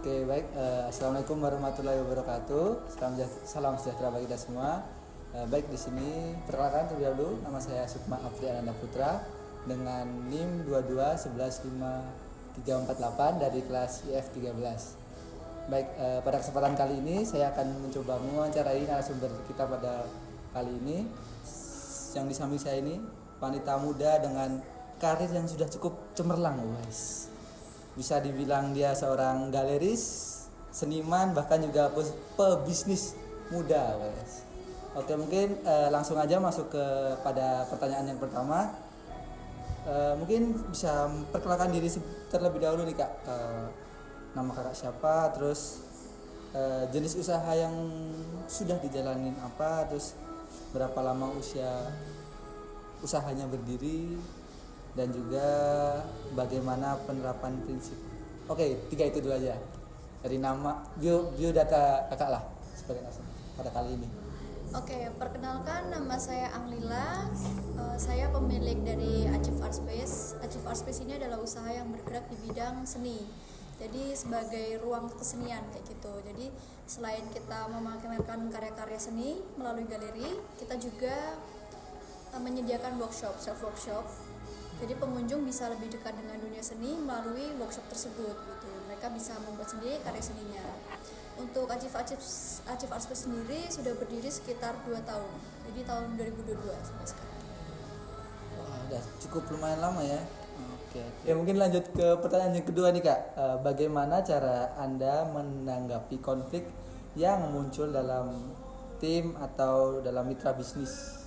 Oke, baik. Assalamualaikum warahmatullahi wabarakatuh. Salam sejahtera bagi kita semua. Baik, di sini perkenalkan terlebih dahulu, nama saya Sukma Afriananda Putra dengan NIM 22115348 dari kelas IF13. Baik, pada kesempatan kali ini saya akan mencoba mewawancarai narasumber kita pada kali ini. Yang di samping saya ini wanita muda dengan karir yang sudah cukup cemerlang, guys. Bisa dibilang dia seorang galeris, seniman, bahkan juga pebisnis muda, guys. Oke, mungkin langsung aja masuk pada pertanyaan yang pertama. Mungkin bisa perkenalkan diri terlebih dahulu nih, Kak. Nama kakak siapa, terus jenis usaha yang sudah dijalanin apa, terus berapa lama usia usahanya berdiri, dan juga bagaimana penerapan prinsip. Oke, 3 itu dulu aja. Dari nama, biodata kakak lah sebagai narasumber pada kali ini. Oke, perkenalkan nama saya Anglila. Saya pemilik dari Achieve Art Space. Achieve Art Space ini adalah usaha yang bergerak di bidang seni. Jadi sebagai ruang kesenian kayak gitu. Jadi selain kita memamerkan karya-karya seni melalui galeri, kita juga menyediakan workshop, self workshop. Jadi pengunjung bisa lebih dekat dengan dunia seni melalui workshop tersebut gitu. Mereka bisa membuat sendiri karya seninya. Untuk Achieve Art Space sendiri sudah berdiri sekitar 2 tahun. Jadi tahun 2022 sampai sekarang. Wah, udah cukup lumayan lama ya. Oke. Ya, mungkin lanjut ke pertanyaan yang kedua nih, Kak. Bagaimana cara Anda menanggapi konflik yang muncul dalam tim atau dalam mitra bisnis?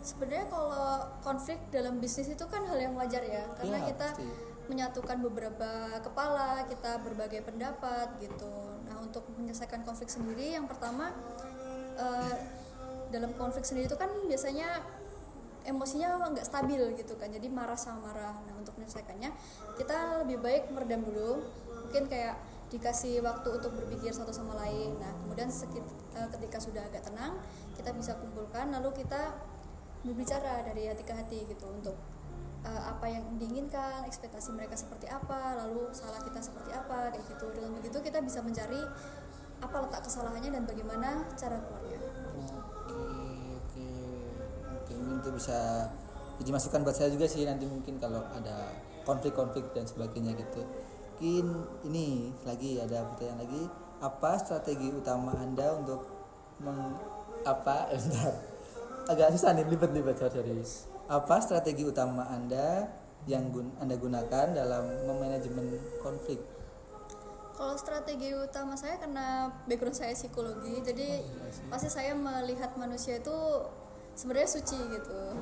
Sebenarnya kalau konflik dalam bisnis itu kan hal yang wajar ya, karena Ya, kita pasti. menyatukan beberapa kepala, kita berbagi pendapat gitu. Nah, untuk menyelesaikan konflik sendiri, yang pertama dalam konflik sendiri itu kan biasanya emosinya nggak stabil gitu kan, jadi marah sama marah. Nah, untuk menyelesaikannya kita lebih baik meredam dulu, mungkin kayak dikasih waktu untuk berpikir satu sama lain. Nah, kemudian ketika sudah agak tenang, kita bisa kumpulkan, lalu kita berbicara dari hati ke hati gitu untuk apa yang diinginkan, ekspektasi mereka seperti apa, lalu salah kita seperti apa, kayak gitu. Dengan begitu kita bisa mencari apa letak kesalahannya dan bagaimana cara keluarnya. Oke, mungkin itu bisa jadi masukan buat saya juga sih nanti mungkin kalau ada konflik-konflik dan sebagainya gitu. Mungkin ini lagi ada pertanyaan lagi, apa strategi utama Anda untuk bentar. Agak susah nih, libet sorry. Apa strategi utama Anda yang Anda gunakan dalam memanajemen konflik? Kalau strategi utama saya, karena background saya psikologi, jadi pasti saya melihat manusia itu sebenarnya suci gitu.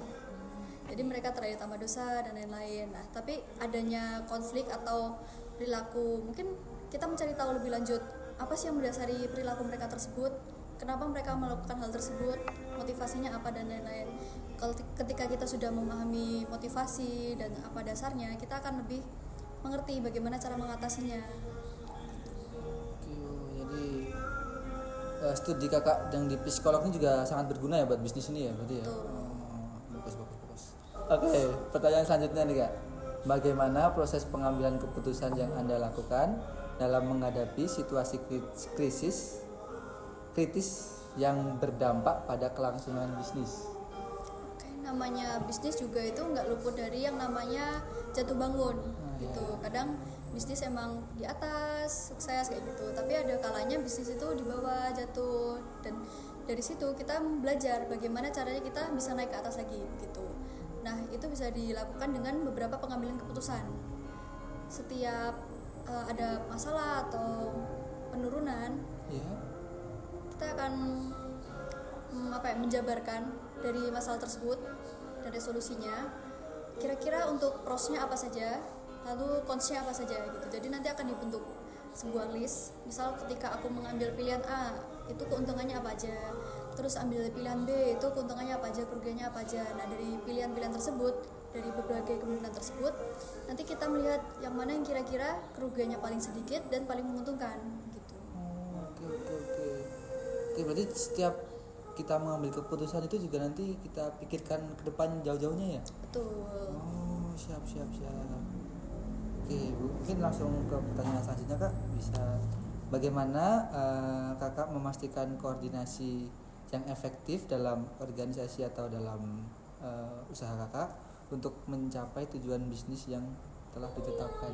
Jadi mereka terlahir tanpa dosa dan lain-lain. Nah, tapi adanya konflik atau perilaku, mungkin kita mencari tahu lebih lanjut apa sih yang mendasari perilaku mereka tersebut, kenapa mereka melakukan hal tersebut, motivasinya apa dan lain-lain. Kalau ketika kita sudah memahami motivasi dan apa dasarnya, kita akan lebih mengerti bagaimana cara mengatasinya. Jadi studi kakak yang di psikolog ini juga sangat berguna ya buat bisnis ini ya, berarti ya. Bagus. Oke, pertanyaan selanjutnya nih, Kak. Bagaimana proses pengambilan keputusan yang Anda lakukan dalam menghadapi situasi kritis yang berdampak pada kelangsungan bisnis? Oke, namanya bisnis juga itu nggak luput dari yang namanya jatuh bangun gitu. Kadang bisnis emang di atas sukses kayak gitu, tapi ada kalanya bisnis itu di bawah jatuh, dan dari situ kita belajar bagaimana caranya kita bisa naik ke atas lagi gitu. Nah, itu bisa dilakukan dengan beberapa pengambilan keputusan. Setiap ada masalah atau penurunan, kita akan menjabarkan dari masalah tersebut dan resolusinya. Kira-kira untuk prosnya apa saja, lalu consnya apa saja gitu. Jadi nanti akan dibentuk sebuah list. Misal ketika aku mengambil pilihan A, itu keuntungannya apa aja. Terus ambil pilihan B, itu keuntungannya apa aja, kerugiannya apa aja. Nah, dari pilihan-pilihan tersebut, dari berbagai kemungkinan tersebut, nanti kita melihat yang mana yang kira-kira kerugiannya paling sedikit dan paling menguntungkan gitu. Oke, berarti setiap kita mengambil keputusan itu juga nanti kita pikirkan ke depan jauh-jauhnya ya? Betul. Siap. Oke Bu, mungkin langsung ke pertanyaan selanjutnya Kak. Bisa bagaimana Kakak memastikan koordinasi yang efektif dalam organisasi atau dalam usaha Kakak untuk mencapai tujuan bisnis yang telah ditetapkan?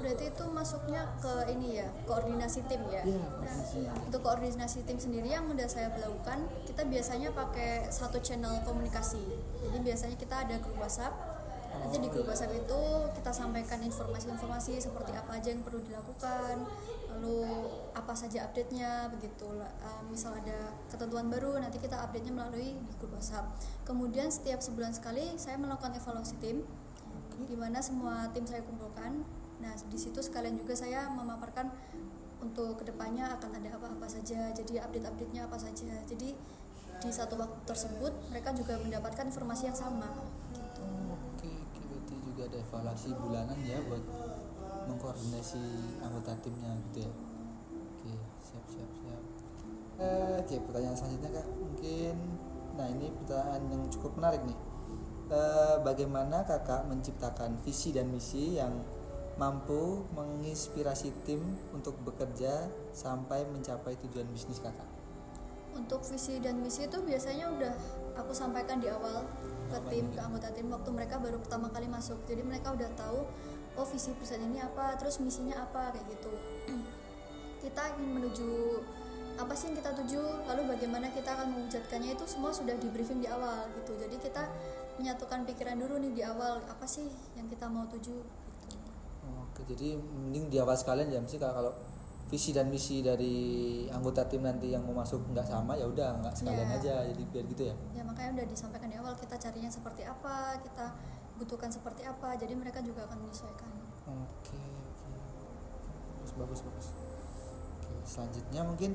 Berarti itu masuknya ke ini ya, koordinasi tim ya. Iya, Nah, koordinasinya. untuk koordinasi tim sendiri yang udah saya lakukan, kita biasanya pakai satu channel komunikasi. Jadi biasanya kita ada grup WhatsApp. Nanti di grup WhatsApp itu kita sampaikan informasi-informasi seperti apa aja yang perlu dilakukan, lalu apa saja update-nya begitu. Misal ada ketentuan baru, nanti kita update-nya melalui di grup WhatsApp. Kemudian setiap sebulan sekali saya melakukan evaluasi tim, di mana semua tim saya kumpulkan. Nah, di situ sekalian juga saya memaparkan untuk kedepannya akan ada apa-apa saja, jadi update-update-nya apa saja. Jadi di satu waktu tersebut mereka juga mendapatkan informasi yang sama. Gitu. Oke, berarti juga ada evaluasi bulanan ya buat mengkoordinasi anggota timnya gitu ya. Oke, siap. Oke, pertanyaan selanjutnya Kak, mungkin, nah ini pertanyaan yang cukup menarik nih. Bagaimana Kakak menciptakan visi dan misi yang mampu menginspirasi tim untuk bekerja sampai mencapai tujuan bisnis Kakak? Untuk visi dan misi itu biasanya udah aku sampaikan di awal ke tim, ke anggota tim waktu mereka baru pertama kali masuk. Jadi mereka udah tahu, oh visi perusahaan ini apa, terus misinya apa, kayak gitu. Kita ingin menuju apa sih yang kita tuju, lalu bagaimana kita akan mewujudkannya, itu semua sudah di briefing di awal gitu. Jadi kita menyatukan pikiran dulu nih di awal, apa sih yang kita mau tuju gitu. Oke, jadi mending di awal sekalian ya, mesti kalau visi dan misi dari anggota tim nanti yang mau masuk nggak sama, ya udah nggak sekalian aja, jadi biar gitu ya. Ya makanya udah disampaikan di awal, kita carinya seperti apa, kita butuhkan seperti apa, jadi mereka juga akan menyesuaikan. Oke. Bagus. Oke, selanjutnya mungkin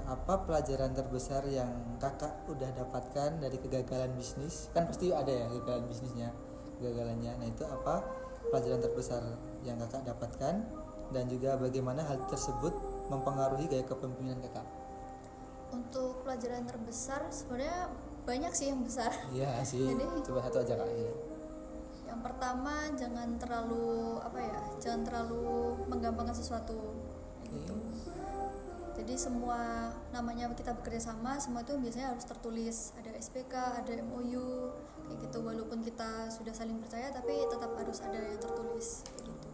apa pelajaran terbesar yang Kakak udah dapatkan dari kegagalan bisnis? Kan pasti ada ya kegagalannya. Nah, itu apa pelajaran terbesar yang Kakak dapatkan, dan juga bagaimana hal tersebut mempengaruhi gaya kepemimpinan Kakak? Untuk pelajaran terbesar sebenarnya banyak sih yang besar. Iya sih. Jadi, coba satu aja Kak. Ya. Yang pertama, jangan terlalu menggampangkan sesuatu gitu. Jadi semua namanya kita bekerja sama, semua itu biasanya harus tertulis, ada SPK, ada MOU kayak gitu. Walaupun kita sudah saling percaya, tapi tetap harus ada yang tertulis kayak gitu.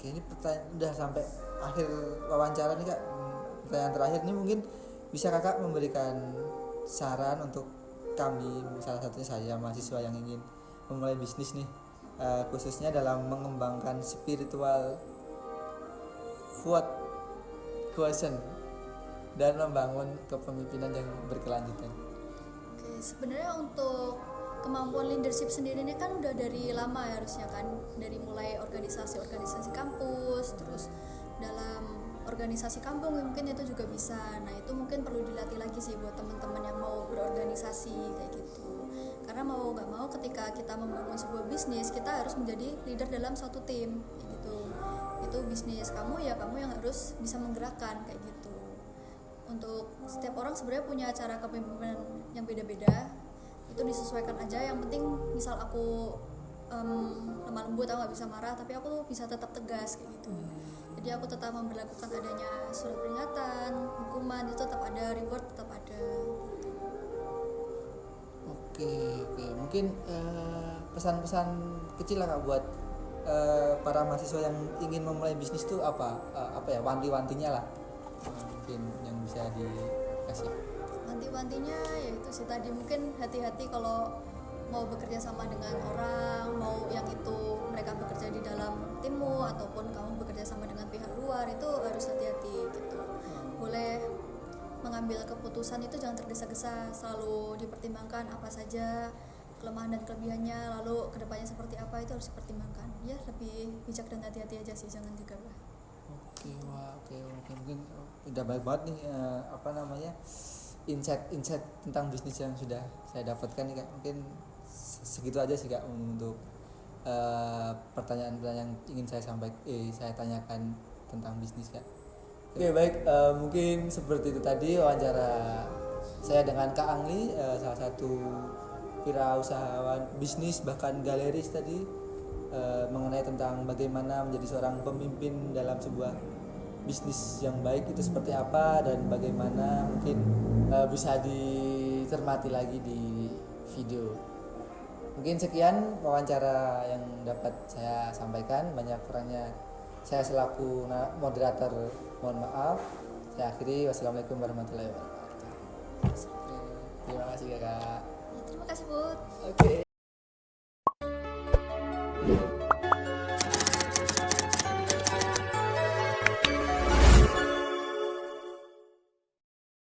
Oke, ini udah sampai akhir wawancara nih Kak. Pertanyaan terakhir nih, mungkin bisa Kakak memberikan saran untuk kami, salah satunya saya, mahasiswa yang ingin memulai bisnis nih, khususnya dalam mengembangkan spiritual quotient dan membangun kepemimpinan yang berkelanjutan. Oke, sebenarnya untuk kemampuan leadership sendiri ini kan udah dari lama ya, harusnya kan, dari mulai organisasi kampus, terus dalam organisasi kampung mungkin itu juga bisa. Nah, itu mungkin perlu dilatih lagi sih buat teman-teman yang mau berorganisasi kayak gitu. Karena mau nggak mau ketika kita membangun sebuah bisnis, kita harus menjadi leader dalam suatu tim kayak gitu. Itu bisnis kamu ya, kamu yang harus bisa menggerakkan kayak gitu. Untuk setiap orang sebenarnya punya cara kepemimpinan yang beda-beda, itu disesuaikan aja. Yang penting misal aku lemah lembut, aku nggak bisa marah, tapi aku bisa tetap tegas kayak gitu. Jadi aku tetap memberlakukan adanya surat peringatan, hukuman, itu tetap ada, reward tetap ada gitu. Oke, mungkin pesan-pesan kecil lah Kak buat para mahasiswa yang ingin memulai bisnis tuh apa ya, wanti-wantinya lah, mungkin yang bisa dikasih. Wanti-wantinya yaitu sih tadi, mungkin hati-hati kalau mau bekerja sama dengan orang, mau yang itu mereka bekerja di dalam timmu ataupun kamu bekerja sama dengan pihak luar, itu harus hati-hati gitu. Boleh mengambil keputusan itu jangan tergesa-gesa, selalu dipertimbangkan apa saja kelemahan dan kelebihannya, lalu kedepannya seperti apa, itu harus dipertimbangkan. Ya, lebih bijak dan hati-hati aja sih, jangan gegabah. Oke, mungkin udah banyak banget nih insight tentang bisnis yang sudah saya dapatkan nih Kak. Mungkin segitu aja sih Kak untuk pertanyaan-pertanyaan yang ingin saya tanyakan tentang bisnis Kak. Oke, baik, mungkin seperti itu tadi wawancara saya dengan Kak Angli, salah satu wirausahawan bisnis bahkan galeris tadi, mengenai tentang bagaimana menjadi seorang pemimpin dalam sebuah bisnis yang baik itu seperti apa, dan bagaimana mungkin bisa dicermati lagi di video. Mungkin sekian wawancara yang dapat saya sampaikan, banyak kurangnya saya selaku moderator mohon maaf. Saya akhiri, wassalamualaikum warahmatullahi wabarakatuh. Terima kasih kakak. Terima kasih Bud. Oke.